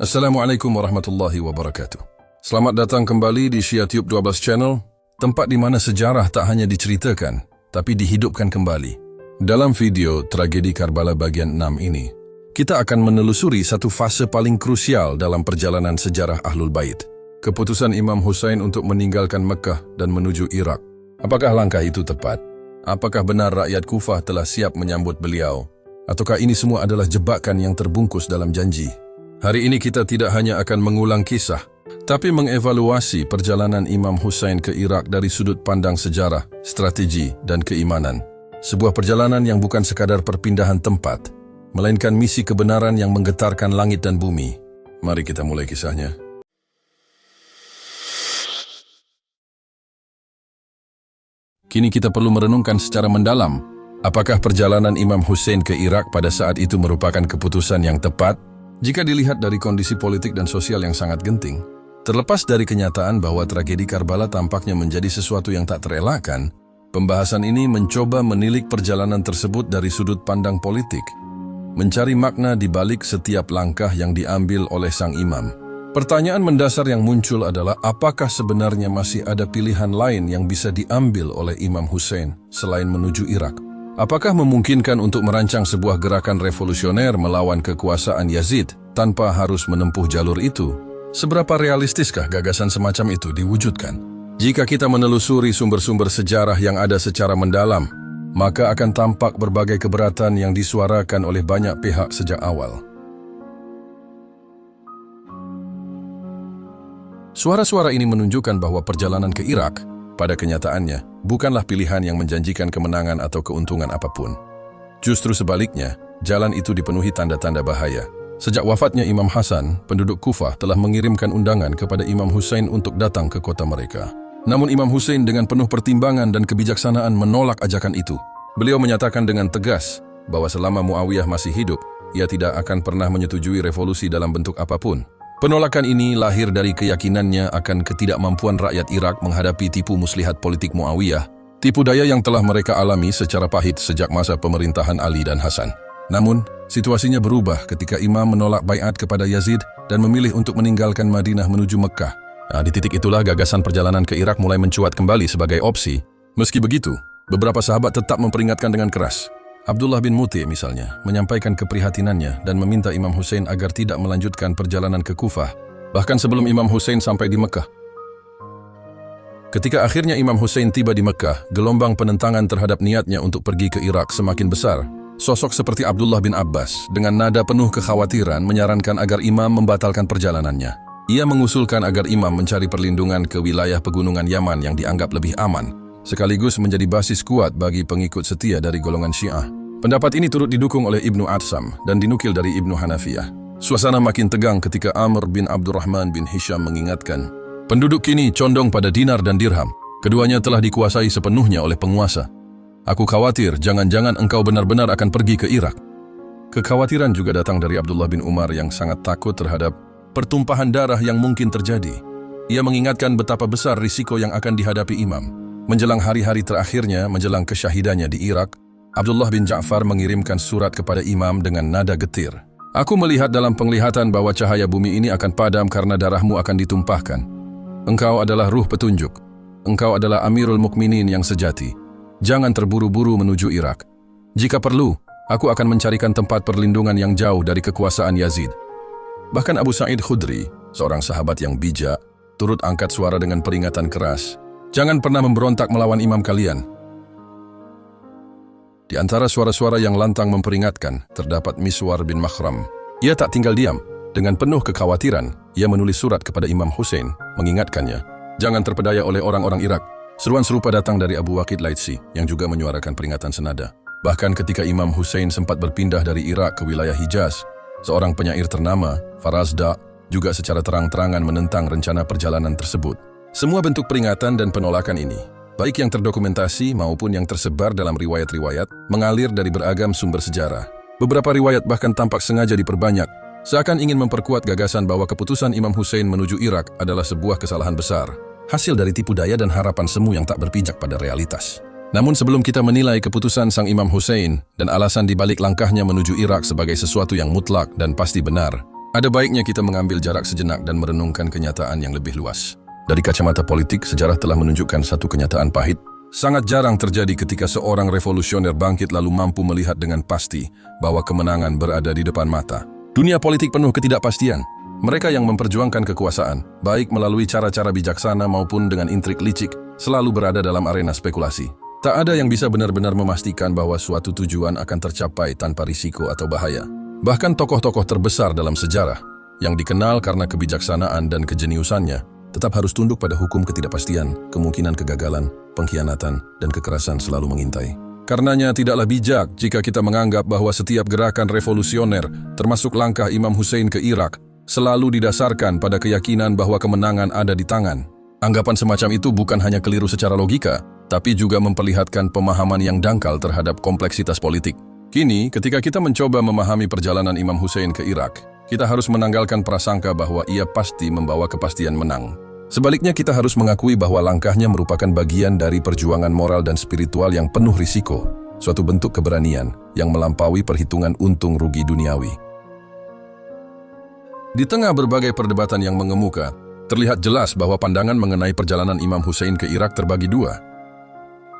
Assalamualaikum warahmatullahi wabarakatuh. Selamat datang kembali di SyiaTube 12 Channel, tempat di mana sejarah tak hanya diceritakan, tapi dihidupkan kembali. Dalam video Tragedi Karbala bagian 6 ini, kita akan menelusuri satu fase paling krusial dalam perjalanan sejarah Ahlul Bait. Keputusan Imam Hussein untuk meninggalkan Mekah dan menuju Irak. Apakah langkah itu tepat? Apakah benar rakyat Kufah telah siap menyambut beliau? Ataukah ini semua adalah jebakan yang terbungkus dalam janji? Hari ini kita tidak hanya akan mengulang kisah, tapi mengevaluasi perjalanan Imam Hussein ke Irak dari sudut pandang sejarah, strategi, dan keimanan. Sebuah perjalanan yang bukan sekadar perpindahan tempat, melainkan misi kebenaran yang menggetarkan langit dan bumi. Mari kita mulai kisahnya. Kini kita perlu merenungkan secara mendalam, apakah perjalanan Imam Hussein ke Irak pada saat itu merupakan keputusan yang tepat? Jika dilihat dari kondisi politik dan sosial yang sangat genting, terlepas dari kenyataan bahwa tragedi Karbala tampaknya menjadi sesuatu yang tak terelakkan, pembahasan ini mencoba menilik perjalanan tersebut dari sudut pandang politik, mencari makna di balik setiap langkah yang diambil oleh sang imam. Pertanyaan mendasar yang muncul adalah apakah sebenarnya masih ada pilihan lain yang bisa diambil oleh Imam Hussein selain menuju Irak? Apakah memungkinkan untuk merancang sebuah gerakan revolusioner melawan kekuasaan Yazid tanpa harus menempuh jalur itu? Seberapa realistiskah gagasan semacam itu diwujudkan? Jika kita menelusuri sumber-sumber sejarah yang ada secara mendalam, maka akan tampak berbagai keberatan yang disuarakan oleh banyak pihak sejak awal. Suara-suara ini menunjukkan bahwa perjalanan ke Irak, pada kenyataannya, bukanlah pilihan yang menjanjikan kemenangan atau keuntungan apapun. Justru sebaliknya, jalan itu dipenuhi tanda-tanda bahaya. Sejak wafatnya Imam Hasan, penduduk Kufah telah mengirimkan undangan kepada Imam Hussein untuk datang ke kota mereka. Namun Imam Hussein dengan penuh pertimbangan dan kebijaksanaan menolak ajakan itu. Beliau menyatakan dengan tegas bahwa selama Muawiyah masih hidup, ia tidak akan pernah menyetujui revolusi dalam bentuk apapun. Penolakan ini lahir dari keyakinannya akan ketidakmampuan rakyat Irak menghadapi tipu muslihat politik Muawiyah, tipu daya yang telah mereka alami secara pahit sejak masa pemerintahan Ali dan Hasan. Namun, situasinya berubah ketika Imam menolak baiat kepada Yazid dan memilih untuk meninggalkan Madinah menuju Mekah. Di titik itulah gagasan perjalanan ke Irak mulai mencuat kembali sebagai opsi. Meski begitu, beberapa sahabat tetap memperingatkan dengan keras. Abdullah bin Muti misalnya menyampaikan keprihatinannya dan meminta Imam Hussein agar tidak melanjutkan perjalanan ke Kufah, bahkan sebelum Imam Hussein sampai di Mekah. Ketika akhirnya Imam Hussein tiba di Mekah, gelombang penentangan terhadap niatnya untuk pergi ke Irak semakin besar. Sosok seperti Abdullah bin Abbas dengan nada penuh kekhawatiran menyarankan agar Imam membatalkan perjalanannya. Ia mengusulkan agar Imam mencari perlindungan ke wilayah pegunungan Yaman yang dianggap lebih aman, sekaligus menjadi basis kuat bagi pengikut setia dari golongan Syiah. Pendapat ini turut didukung oleh Ibnu Atsam dan dinukil dari Ibnu Hanafiyah. Suasana makin tegang ketika Amr bin Abdurrahman bin Hisham mengingatkan, penduduk kini condong pada dinar dan dirham. Keduanya telah dikuasai sepenuhnya oleh penguasa. Aku khawatir jangan-jangan engkau benar-benar akan pergi ke Irak. Kekhawatiran juga datang dari Abdullah bin Umar yang sangat takut terhadap pertumpahan darah yang mungkin terjadi. Ia mengingatkan betapa besar risiko yang akan dihadapi Imam. Menjelang hari-hari terakhirnya, menjelang kesyahidannya di Irak, Abdullah bin Ja'far mengirimkan surat kepada Imam dengan nada getir. Aku melihat dalam penglihatan bahwa cahaya bumi ini akan padam karena darahmu akan ditumpahkan. Engkau adalah ruh petunjuk. Engkau adalah Amirul Mukminin yang sejati. Jangan terburu-buru menuju Irak. Jika perlu, aku akan mencarikan tempat perlindungan yang jauh dari kekuasaan Yazid. Bahkan Abu Sa'id Khudri, seorang sahabat yang bijak, turut angkat suara dengan peringatan keras. Jangan pernah memberontak melawan imam kalian. Di antara suara-suara yang lantang memperingatkan, terdapat Miswar bin Makhram. Ia tak tinggal diam. Dengan penuh kekhawatiran, ia menulis surat kepada Imam Hussein, mengingatkannya, jangan terpedaya oleh orang-orang Irak. Seruan serupa datang dari Abu Waqid Laitsi, yang juga menyuarakan peringatan senada. Bahkan ketika Imam Hussein sempat berpindah dari Irak ke wilayah Hijaz, seorang penyair ternama, Farazda, juga secara terang-terangan menentang rencana perjalanan tersebut. Semua bentuk peringatan dan penolakan ini, baik yang terdokumentasi maupun yang tersebar dalam riwayat-riwayat, mengalir dari beragam sumber sejarah. Beberapa riwayat bahkan tampak sengaja diperbanyak, seakan ingin memperkuat gagasan bahwa keputusan Imam Hussein menuju Irak adalah sebuah kesalahan besar, hasil dari tipu daya dan harapan semu yang tak berpijak pada realitas. Namun sebelum kita menilai keputusan sang Imam Hussein dan alasan di balik langkahnya menuju Irak sebagai sesuatu yang mutlak dan pasti benar, Ada baiknya kita mengambil jarak sejenak dan merenungkan kenyataan yang lebih luas. Dari kacamata politik, sejarah telah menunjukkan satu kenyataan pahit. Sangat jarang terjadi ketika seorang revolusioner bangkit lalu mampu melihat dengan pasti bahwa kemenangan berada di depan mata. Dunia politik penuh ketidakpastian. Mereka yang memperjuangkan kekuasaan, baik melalui cara-cara bijaksana maupun dengan intrik licik, selalu berada dalam arena spekulasi. Tak ada yang bisa benar-benar memastikan bahwa suatu tujuan akan tercapai tanpa risiko atau bahaya. Bahkan tokoh-tokoh terbesar dalam sejarah, yang dikenal karena kebijaksanaan dan kejeniusannya, tetap harus tunduk pada hukum ketidakpastian, kemungkinan kegagalan, pengkhianatan, dan kekerasan selalu mengintai. Karenanya tidaklah bijak jika kita menganggap bahwa setiap gerakan revolusioner, termasuk langkah Imam Hussein ke Irak, selalu didasarkan pada keyakinan bahwa kemenangan ada di tangan. Anggapan semacam itu bukan hanya keliru secara logika, tapi juga memperlihatkan pemahaman yang dangkal terhadap kompleksitas politik. Kini, ketika kita mencoba memahami perjalanan Imam Hussein ke Irak, kita harus menanggalkan prasangka bahwa ia pasti membawa kepastian menang. Sebaliknya, kita harus mengakui bahwa langkahnya merupakan bagian dari perjuangan moral dan spiritual yang penuh risiko, suatu bentuk keberanian yang melampaui perhitungan untung rugi duniawi. Di tengah berbagai perdebatan yang mengemuka, terlihat jelas bahwa pandangan mengenai perjalanan Imam Hussein ke Irak terbagi dua.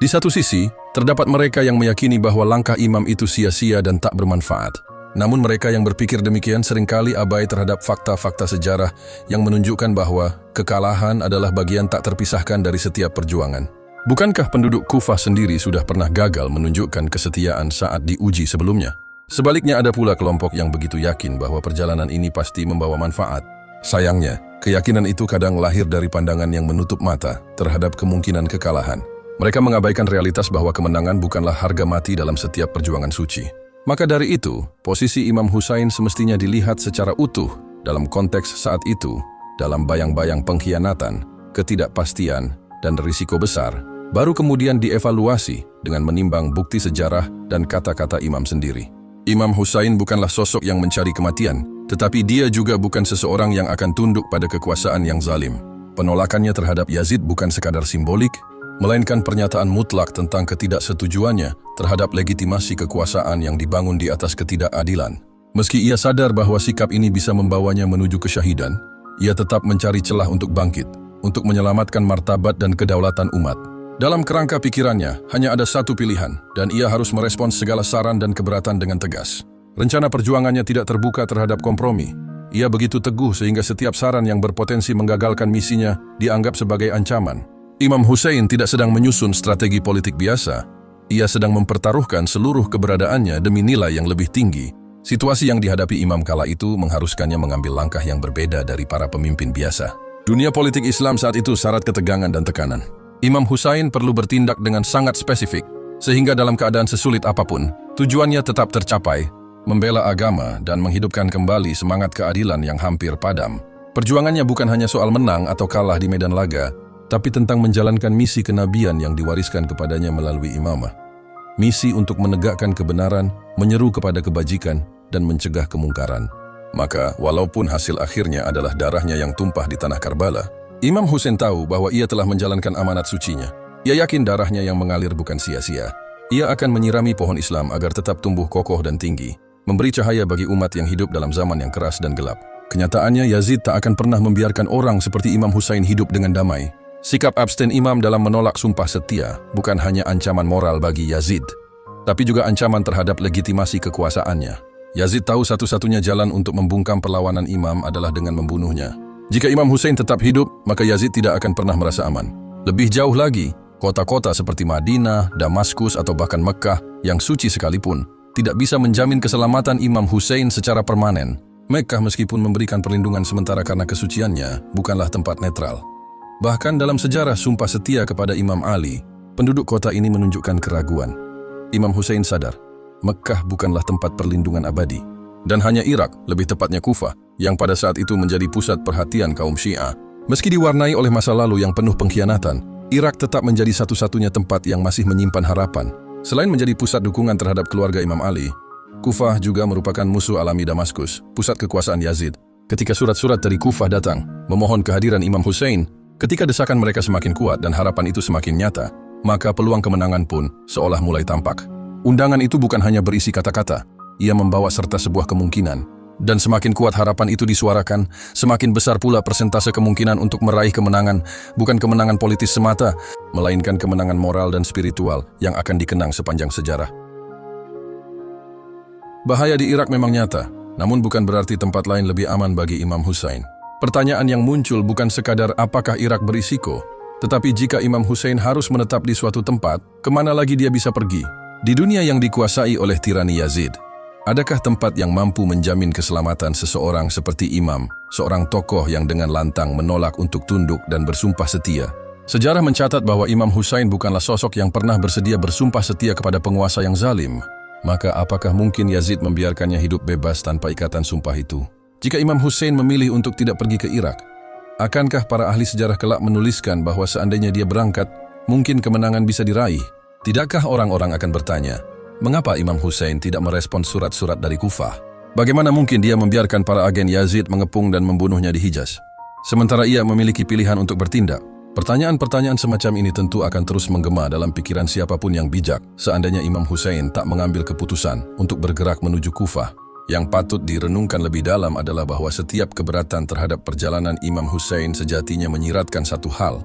Di satu sisi, terdapat mereka yang meyakini bahwa langkah imam itu sia-sia dan tak bermanfaat. Namun mereka yang berpikir demikian seringkali abai terhadap fakta-fakta sejarah yang menunjukkan bahwa kekalahan adalah bagian tak terpisahkan dari setiap perjuangan. Bukankah penduduk Kufah sendiri sudah pernah gagal menunjukkan kesetiaan saat diuji sebelumnya? Sebaliknya ada pula kelompok yang begitu yakin bahwa perjalanan ini pasti membawa manfaat. Sayangnya, keyakinan itu kadang lahir dari pandangan yang menutup mata terhadap kemungkinan kekalahan. Mereka mengabaikan realitas bahwa kemenangan bukanlah harga mati dalam setiap perjuangan suci. Maka dari itu, posisi Imam Hussein semestinya dilihat secara utuh dalam konteks saat itu, dalam bayang-bayang pengkhianatan, ketidakpastian, dan risiko besar, baru kemudian dievaluasi dengan menimbang bukti sejarah dan kata-kata imam sendiri. Imam Hussein bukanlah sosok yang mencari kematian, tetapi dia juga bukan seseorang yang akan tunduk pada kekuasaan yang zalim. Penolakannya terhadap Yazid bukan sekadar simbolik, melainkan pernyataan mutlak tentang ketidaksetujuannya terhadap legitimasi kekuasaan yang dibangun di atas ketidakadilan. Meski ia sadar bahwa sikap ini bisa membawanya menuju kesyahidan, ia tetap mencari celah untuk bangkit, untuk menyelamatkan martabat dan kedaulatan umat. Dalam kerangka pikirannya, hanya ada satu pilihan, dan ia harus merespons segala saran dan keberatan dengan tegas. Rencana perjuangannya tidak terbuka terhadap kompromi. Ia begitu teguh sehingga setiap saran yang berpotensi menggagalkan misinya dianggap sebagai ancaman. Imam Hussein tidak sedang menyusun strategi politik biasa. Ia sedang mempertaruhkan seluruh keberadaannya demi nilai yang lebih tinggi. Situasi yang dihadapi imam kala itu mengharuskannya mengambil langkah yang berbeda dari para pemimpin biasa. Dunia politik Islam saat itu syarat ketegangan dan tekanan. Imam Hussein perlu bertindak dengan sangat spesifik, sehingga dalam keadaan sesulit apapun, tujuannya tetap tercapai, membela agama dan menghidupkan kembali semangat keadilan yang hampir padam. Perjuangannya bukan hanya soal menang atau kalah di medan laga, tapi tentang menjalankan misi kenabian yang diwariskan kepadanya melalui imamah. Misi untuk menegakkan kebenaran, menyeru kepada kebajikan, dan mencegah kemungkaran. Maka, walaupun hasil akhirnya adalah darahnya yang tumpah di tanah Karbala, Imam Hussein tahu bahwa ia telah menjalankan amanat sucinya. Ia yakin darahnya yang mengalir bukan sia-sia. Ia akan menyirami pohon Islam agar tetap tumbuh kokoh dan tinggi, memberi cahaya bagi umat yang hidup dalam zaman yang keras dan gelap. Kenyataannya, Yazid tak akan pernah membiarkan orang seperti Imam Hussein hidup dengan damai. Sikap abstain imam dalam menolak sumpah setia bukan hanya ancaman moral bagi Yazid, tapi juga ancaman terhadap legitimasi kekuasaannya. Yazid tahu satu-satunya jalan untuk membungkam perlawanan imam adalah dengan membunuhnya. Jika Imam Hussein tetap hidup, maka Yazid tidak akan pernah merasa aman. Lebih jauh lagi, kota-kota seperti Madinah, Damaskus, atau bahkan Mekkah yang suci sekalipun tidak bisa menjamin keselamatan Imam Hussein secara permanen. Mekkah meskipun memberikan perlindungan sementara karena kesuciannya, bukanlah tempat netral. Bahkan dalam sejarah sumpah setia kepada Imam Ali, penduduk kota ini menunjukkan keraguan. Imam Hussein sadar, Mekkah bukanlah tempat perlindungan abadi. Dan hanya Irak, lebih tepatnya Kufah, yang pada saat itu menjadi pusat perhatian kaum Syiah. Meski diwarnai oleh masa lalu yang penuh pengkhianatan, Irak tetap menjadi satu-satunya tempat yang masih menyimpan harapan. Selain menjadi pusat dukungan terhadap keluarga Imam Ali, Kufah juga merupakan musuh alami Damaskus, pusat kekuasaan Yazid. Ketika surat-surat dari Kufah datang, memohon kehadiran Imam Hussein, ketika desakan mereka semakin kuat dan harapan itu semakin nyata, maka peluang kemenangan pun seolah mulai tampak. Undangan itu bukan hanya berisi kata-kata, ia membawa serta sebuah kemungkinan Dan semakin kuat harapan itu disuarakan, semakin besar pula persentase kemungkinan untuk meraih kemenangan, bukan kemenangan politis semata, melainkan kemenangan moral dan spiritual yang akan dikenang sepanjang sejarah. Bahaya di Irak memang nyata, namun bukan berarti tempat lain lebih aman bagi Imam Hussein. Pertanyaan yang muncul bukan sekadar apakah Irak berisiko, tetapi jika Imam Hussein harus menetap di suatu tempat, kemana lagi dia bisa pergi? Di dunia yang dikuasai oleh tirani Yazid, adakah tempat yang mampu menjamin keselamatan seseorang seperti Imam, seorang tokoh yang dengan lantang menolak untuk tunduk dan bersumpah setia? Sejarah mencatat bahwa Imam Hussein bukanlah sosok yang pernah bersedia bersumpah setia kepada penguasa yang zalim. Maka apakah mungkin Yazid membiarkannya hidup bebas tanpa ikatan sumpah itu? Jika Imam Hussein memilih untuk tidak pergi ke Irak, akankah para ahli sejarah kelak menuliskan bahwa seandainya dia berangkat, mungkin kemenangan bisa diraih? Tidakkah orang-orang akan bertanya, mengapa Imam Hussein tidak merespons surat-surat dari Kufah? Bagaimana mungkin dia membiarkan para agen Yazid mengepung dan membunuhnya di Hijaz? Sementara ia memiliki pilihan untuk bertindak. Pertanyaan-pertanyaan semacam ini tentu akan terus menggema dalam pikiran siapapun yang bijak seandainya Imam Hussein tak mengambil keputusan untuk bergerak menuju Kufah. Yang patut direnungkan lebih dalam adalah bahwa setiap keberatan terhadap perjalanan Imam Hussein sejatinya menyiratkan satu hal,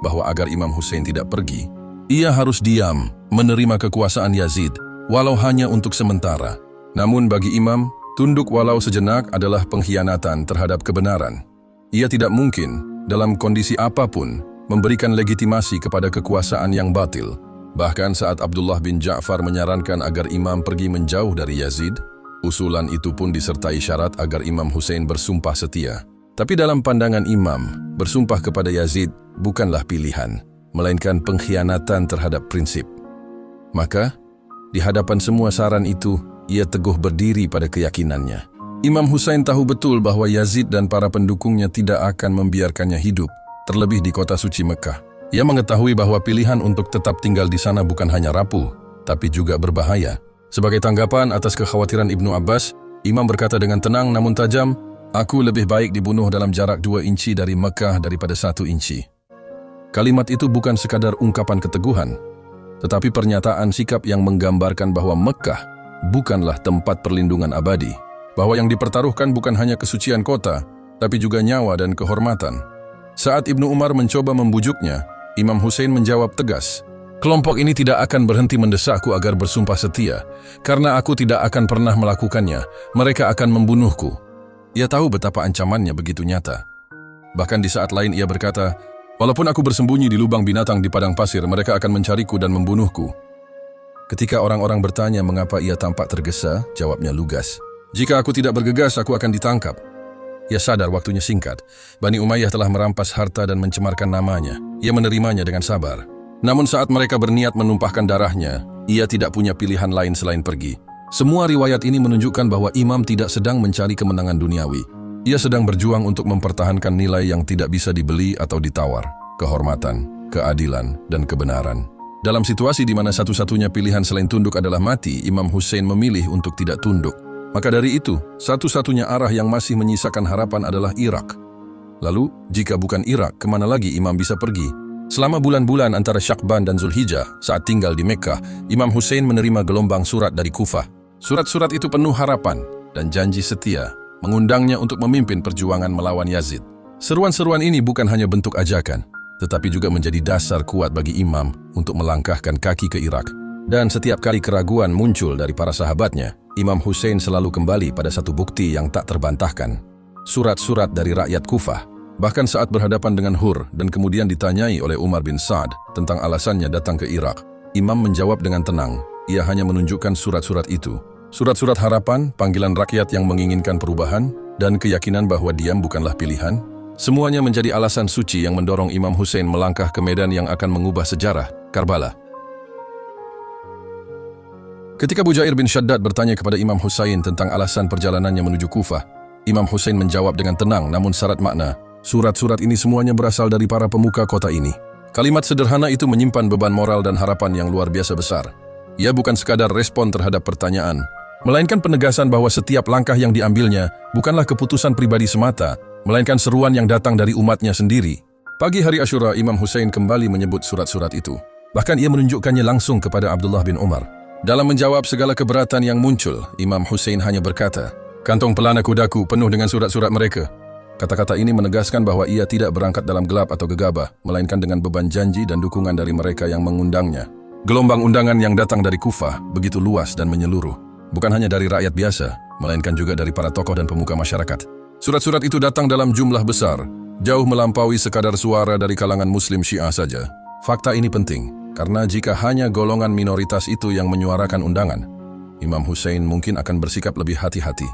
bahwa agar Imam Hussein tidak pergi, ia harus diam, menerima kekuasaan Yazid, walau hanya untuk sementara. Namun bagi Imam, tunduk walau sejenak adalah pengkhianatan terhadap kebenaran. Ia tidak mungkin, dalam kondisi apapun, memberikan legitimasi kepada kekuasaan yang batil. Bahkan saat Abdullah bin Ja'far menyarankan agar Imam pergi menjauh dari Yazid, usulan itu pun disertai syarat agar Imam Hussein bersumpah setia. Tapi dalam pandangan Imam, bersumpah kepada Yazid bukanlah pilihan, melainkan pengkhianatan terhadap prinsip. Maka, di hadapan semua saran itu, ia teguh berdiri pada keyakinannya. Imam Hussein tahu betul bahwa Yazid dan para pendukungnya tidak akan membiarkannya hidup, terlebih di kota suci Mekah. Ia mengetahui bahwa pilihan untuk tetap tinggal di sana bukan hanya rapuh, tapi juga berbahaya. Sebagai tanggapan atas kekhawatiran Ibnu Abbas, Imam berkata dengan tenang namun tajam, "Aku lebih baik dibunuh dalam jarak 2 inci dari Mekah daripada 1 inci." Kalimat itu bukan sekadar ungkapan keteguhan, tetapi pernyataan sikap yang menggambarkan bahwa Mekah bukanlah tempat perlindungan abadi, bahwa yang dipertaruhkan bukan hanya kesucian kota, tapi juga nyawa dan kehormatan. Saat Ibnu Umar mencoba membujuknya, Imam Hussein menjawab tegas, "Kelompok ini tidak akan berhenti mendesakku agar bersumpah setia, karena aku tidak akan pernah melakukannya, mereka akan membunuhku." Ia tahu betapa ancamannya begitu nyata. Bahkan di saat lain ia berkata, "Walaupun aku bersembunyi di lubang binatang di padang pasir, mereka akan mencariku dan membunuhku." Ketika orang-orang bertanya mengapa ia tampak tergesa, jawabnya lugas, "Jika aku tidak bergegas, aku akan ditangkap." Ia sadar waktunya singkat. Bani Umayyah telah merampas harta dan mencemarkan namanya. Ia menerimanya dengan sabar. Namun saat mereka berniat menumpahkan darahnya, ia tidak punya pilihan lain selain pergi. Semua riwayat ini menunjukkan bahwa Imam tidak sedang mencari kemenangan duniawi. Ia sedang berjuang untuk mempertahankan nilai yang tidak bisa dibeli atau ditawar, kehormatan, keadilan, dan kebenaran. Dalam situasi di mana satu-satunya pilihan selain tunduk adalah mati, Imam Hussein memilih untuk tidak tunduk. Maka dari itu, satu-satunya arah yang masih menyisakan harapan adalah Irak. Lalu, jika bukan Irak, kemana lagi Imam bisa pergi? Selama bulan-bulan antara Syakban dan Zulhijjah, saat tinggal di Mekkah, Imam Hussein menerima gelombang surat dari Kufah. Surat-surat itu penuh harapan dan janji setia, mengundangnya untuk memimpin perjuangan melawan Yazid. Seruan-seruan ini bukan hanya bentuk ajakan, tetapi juga menjadi dasar kuat bagi Imam untuk melangkahkan kaki ke Irak. Dan setiap kali keraguan muncul dari para sahabatnya, Imam Hussein selalu kembali pada satu bukti yang tak terbantahkan. Surat-surat dari rakyat Kufah. Bahkan saat berhadapan dengan Hur dan kemudian ditanyai oleh Umar bin Sa'ad tentang alasannya datang ke Irak, Imam menjawab dengan tenang. Ia hanya menunjukkan surat-surat itu. Surat-surat harapan, panggilan rakyat yang menginginkan perubahan, dan keyakinan bahwa diam bukanlah pilihan. Semuanya menjadi alasan suci yang mendorong Imam Hussein melangkah ke medan yang akan mengubah sejarah, Karbala. Ketika Bujair bin Shaddad bertanya kepada Imam Hussein tentang alasan perjalanannya menuju Kufah, Imam Hussein menjawab dengan tenang namun syarat makna, "Surat-surat ini semuanya berasal dari para pemuka kota ini." Kalimat sederhana itu menyimpan beban moral dan harapan yang luar biasa besar. Ia bukan sekadar respon terhadap pertanyaan, melainkan penegasan bahwa setiap langkah yang diambilnya bukanlah keputusan pribadi semata, melainkan seruan yang datang dari umatnya sendiri. Pagi hari Asyura, Imam Hussein kembali menyebut surat-surat itu. Bahkan ia menunjukkannya langsung kepada Abdullah bin Umar. Dalam menjawab segala keberatan yang muncul, Imam Hussein hanya berkata, Kantong pelana kudaku penuh dengan surat-surat mereka. Kata-kata ini menegaskan bahwa ia tidak berangkat dalam gelap atau gegabah, melainkan dengan beban janji dan dukungan dari mereka yang mengundangnya. Gelombang undangan yang datang dari Kufah begitu luas dan menyeluruh. Bukan hanya dari rakyat biasa, melainkan juga dari para tokoh dan pemuka masyarakat. Surat-surat itu datang dalam jumlah besar, jauh melampaui sekadar suara dari kalangan Muslim Syiah saja. Fakta ini penting, karena jika hanya golongan minoritas itu yang menyuarakan undangan, Imam Hussein mungkin akan bersikap lebih hati-hati.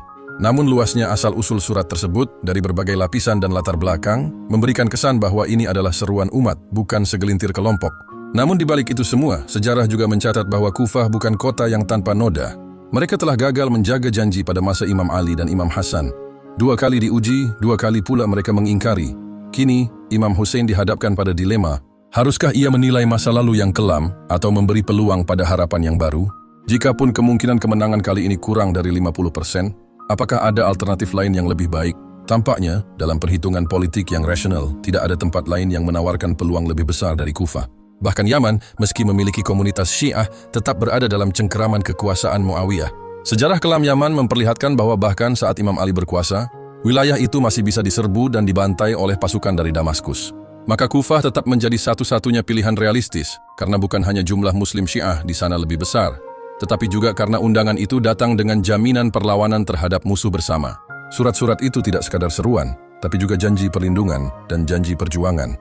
Namun luasnya asal-usul surat tersebut dari berbagai lapisan dan latar belakang memberikan kesan bahwa ini adalah seruan umat, bukan segelintir kelompok. Namun di balik itu semua, sejarah juga mencatat bahwa Kufah bukan kota yang tanpa noda. Mereka telah gagal menjaga janji pada masa Imam Ali dan Imam Hasan. 2 kali diuji, 2 kali pula mereka mengingkari. Kini, Imam Hussein dihadapkan pada dilema. Haruskah ia menilai masa lalu yang kelam atau memberi peluang pada harapan yang baru? Jikapun kemungkinan kemenangan kali ini kurang dari 50%, apakah ada alternatif lain yang lebih baik? Tampaknya, dalam perhitungan politik yang rasional, tidak ada tempat lain yang menawarkan peluang lebih besar dari Kufah. Bahkan Yaman, meski memiliki komunitas Syiah, tetap berada dalam cengkeraman kekuasaan Muawiyah. Sejarah kelam Yaman memperlihatkan bahwa bahkan saat Imam Ali berkuasa, wilayah itu masih bisa diserbu dan dibantai oleh pasukan dari Damaskus. Maka Kufah tetap menjadi satu-satunya pilihan realistis, karena bukan hanya jumlah Muslim Syiah di sana lebih besar, tetapi juga karena undangan itu datang dengan jaminan perlawanan terhadap musuh bersama. Surat-surat itu tidak sekadar seruan, tapi juga janji perlindungan dan janji perjuangan.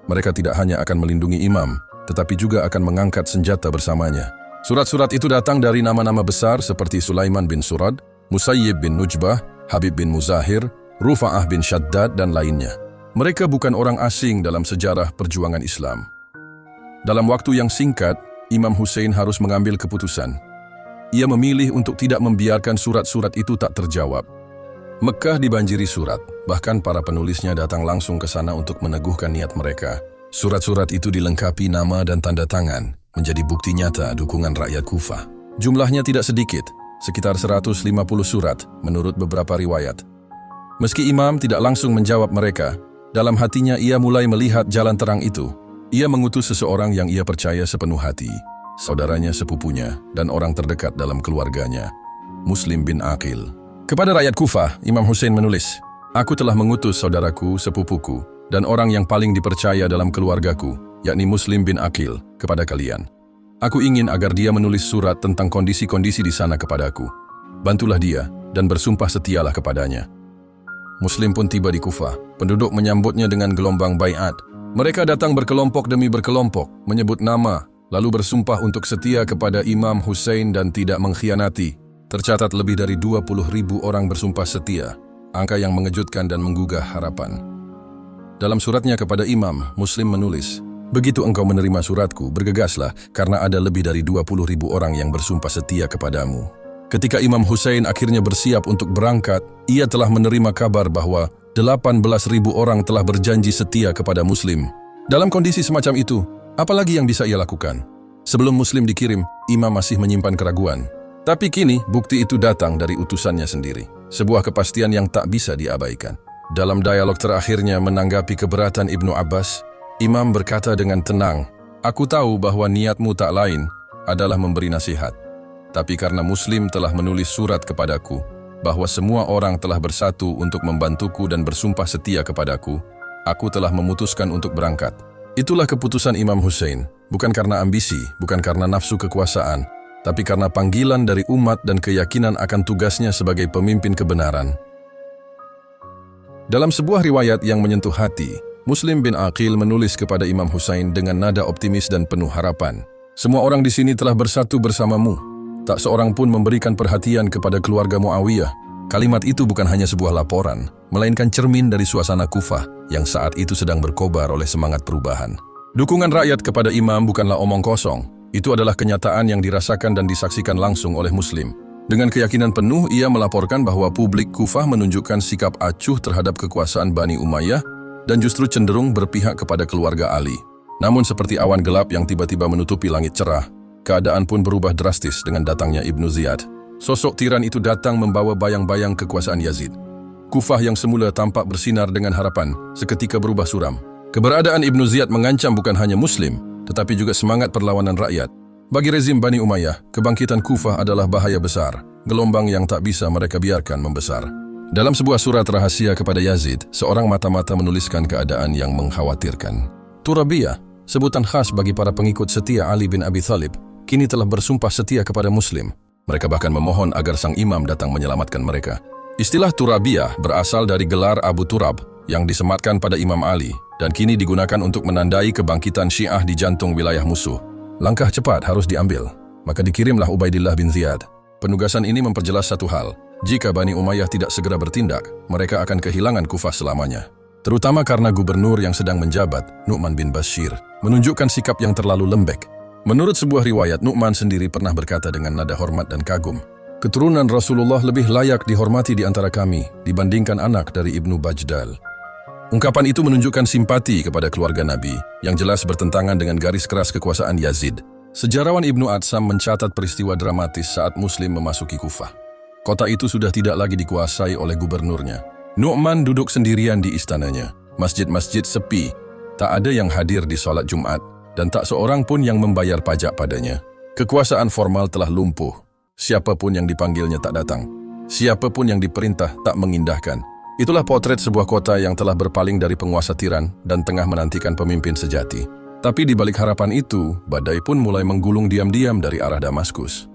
Mereka tidak hanya akan melindungi imam, tetapi juga akan mengangkat senjata bersamanya. Surat-surat itu datang dari nama-nama besar seperti Sulaiman bin Surad, Musayyib bin Nujbah, Habib bin Muzahir, Rufa'ah bin Shaddad, dan lainnya. Mereka bukan orang asing dalam sejarah perjuangan Islam. Dalam waktu yang singkat, Imam Hussein harus mengambil keputusan. Ia memilih untuk tidak membiarkan surat-surat itu tak terjawab. Mekah dibanjiri surat, bahkan para penulisnya datang langsung ke sana untuk meneguhkan niat mereka. Surat-surat itu dilengkapi nama dan tanda tangan, menjadi bukti nyata dukungan rakyat Kufah. Jumlahnya tidak sedikit, sekitar 150 surat menurut beberapa riwayat. Meski imam tidak langsung menjawab mereka, dalam hatinya ia mulai melihat jalan terang itu. Ia mengutus seseorang yang ia percaya sepenuh hati, saudaranya, sepupunya, dan orang terdekat dalam keluarganya, Muslim bin Aqil. Kepada rakyat Kufah, Imam Hussein menulis, "Aku telah mengutus saudaraku, sepupuku, dan orang yang paling dipercaya dalam keluargaku, yakni Muslim bin Aqil, kepada kalian. Aku ingin agar dia menulis surat tentang kondisi-kondisi di sana kepadaku. Bantulah dia, dan bersumpah setialah kepadanya." Muslim pun tiba di Kufah. Penduduk menyambutnya dengan gelombang baiat. Mereka datang berkelompok demi berkelompok, menyebut nama, lalu bersumpah untuk setia kepada Imam Hussein dan tidak mengkhianati. Tercatat lebih dari 20.000 orang bersumpah setia, angka yang mengejutkan dan menggugah harapan. Dalam suratnya kepada imam, Muslim menulis, "Begitu engkau menerima suratku, bergegaslah, karena ada lebih dari 20.000 orang yang bersumpah setia kepadamu." Ketika Imam Hussein akhirnya bersiap untuk berangkat, ia telah menerima kabar bahwa 18.000 orang telah berjanji setia kepada Muslim. Dalam kondisi semacam itu, apalagi yang bisa ia lakukan? Sebelum Muslim dikirim, imam masih menyimpan keraguan. Tapi kini, bukti itu datang dari utusannya sendiri. Sebuah kepastian yang tak bisa diabaikan. Dalam dialog terakhirnya menanggapi keberatan Ibnu Abbas, imam berkata dengan tenang, "Aku tahu bahwa niatmu tak lain adalah memberi nasihat. Tapi karena Muslim telah menulis surat kepadaku, bahwa semua orang telah bersatu untuk membantuku dan bersumpah setia kepadaku, aku telah memutuskan untuk berangkat." Itulah keputusan Imam Hussein, bukan karena ambisi, bukan karena nafsu kekuasaan, tapi karena panggilan dari umat dan keyakinan akan tugasnya sebagai pemimpin kebenaran. Dalam sebuah riwayat yang menyentuh hati, Muslim bin Aqil menulis kepada Imam Hussein dengan nada optimis dan penuh harapan, "Semua orang di sini telah bersatu bersamamu. Tak seorang pun memberikan perhatian kepada keluarga Muawiyah." Kalimat itu bukan hanya sebuah laporan, melainkan cermin dari suasana Kufah yang saat itu sedang berkobar oleh semangat perubahan. Dukungan rakyat kepada imam bukanlah omong kosong. Itu adalah kenyataan yang dirasakan dan disaksikan langsung oleh Muslim. Dengan keyakinan penuh, ia melaporkan bahwa publik Kufah menunjukkan sikap acuh terhadap kekuasaan Bani Umayyah dan justru cenderung berpihak kepada keluarga Ali. Namun seperti awan gelap yang tiba-tiba menutupi langit cerah, keadaan pun berubah drastis dengan datangnya Ibnu Ziyad. Sosok tiran itu datang membawa bayang-bayang kekuasaan Yazid. Kufah yang semula tampak bersinar dengan harapan, seketika berubah suram. Keberadaan Ibnu Ziyad mengancam bukan hanya Muslim, tetapi juga semangat perlawanan rakyat. Bagi rezim Bani Umayyah, kebangkitan Kufah adalah bahaya besar. gelombang yang tak bisa mereka biarkan membesar. Dalam sebuah surat rahasia kepada Yazid, seorang mata-mata menuliskan keadaan yang mengkhawatirkan. Turabiyah, sebutan khas bagi para pengikut setia Ali bin Abi Thalib, kini telah bersumpah setia kepada Muslim. Mereka bahkan memohon agar sang imam datang menyelamatkan mereka. Istilah Turabiyah berasal dari gelar Abu Turab yang disematkan pada Imam Ali dan kini digunakan untuk menandai kebangkitan Syiah di jantung wilayah musuh. Langkah cepat harus diambil. Maka dikirimlah Ubaidillah bin Ziyad. Penugasan ini memperjelas satu hal. Jika Bani Umayyah tidak segera bertindak, mereka akan kehilangan Kufah selamanya. Terutama karena gubernur yang sedang menjabat, Nu'man bin Bashir, menunjukkan sikap yang terlalu lembek. Menurut sebuah riwayat, Nu'man sendiri pernah berkata dengan nada hormat dan kagum, "Keturunan Rasulullah lebih layak dihormati di antara kami dibandingkan anak dari Ibnu Bajdal." Ungkapan itu menunjukkan simpati kepada keluarga Nabi yang jelas bertentangan dengan garis keras kekuasaan Yazid. Sejarawan Ibnu Atsam mencatat peristiwa dramatis saat Muslim memasuki Kufah. Kota itu sudah tidak lagi dikuasai oleh gubernurnya. Nu'man duduk sendirian di istananya. Masjid-masjid sepi. Tak ada yang hadir di sholat Jumat dan tak seorang pun yang membayar pajak padanya. Kekuasaan formal telah lumpuh. Siapapun yang dipanggilnya tak datang. Siapapun yang diperintah tak mengindahkan. Itulah potret sebuah kota yang telah berpaling dari penguasa tiran dan tengah menantikan pemimpin sejati. Tapi di balik harapan itu, badai pun mulai menggulung diam-diam dari arah Damaskus.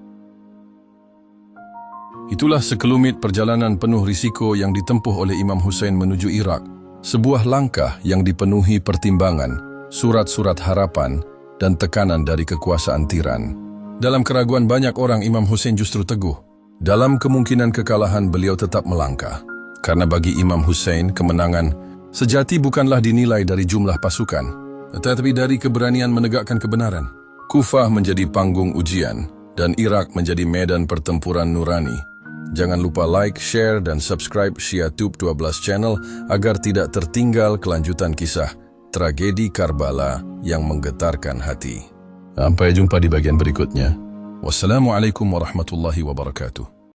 Itulah sekelumit perjalanan penuh risiko yang ditempuh oleh Imam Hussein menuju Irak. Sebuah langkah yang dipenuhi pertimbangan, surat-surat harapan, dan tekanan dari kekuasaan tiran. Dalam keraguan banyak orang, Imam Hussein justru teguh. Dalam kemungkinan kekalahan, beliau tetap melangkah. Karena bagi Imam Hussein, kemenangan sejati bukanlah dinilai dari jumlah pasukan, tetapi dari keberanian menegakkan kebenaran. Kufah menjadi panggung ujian, dan Irak menjadi medan pertempuran nurani. Jangan lupa like, share, dan subscribe SyiaTube 12 channel agar tidak tertinggal kelanjutan kisah tragedi Karbala yang menggetarkan hati. Sampai jumpa di bagian berikutnya. Wassalamualaikum warahmatullahi wabarakatuh.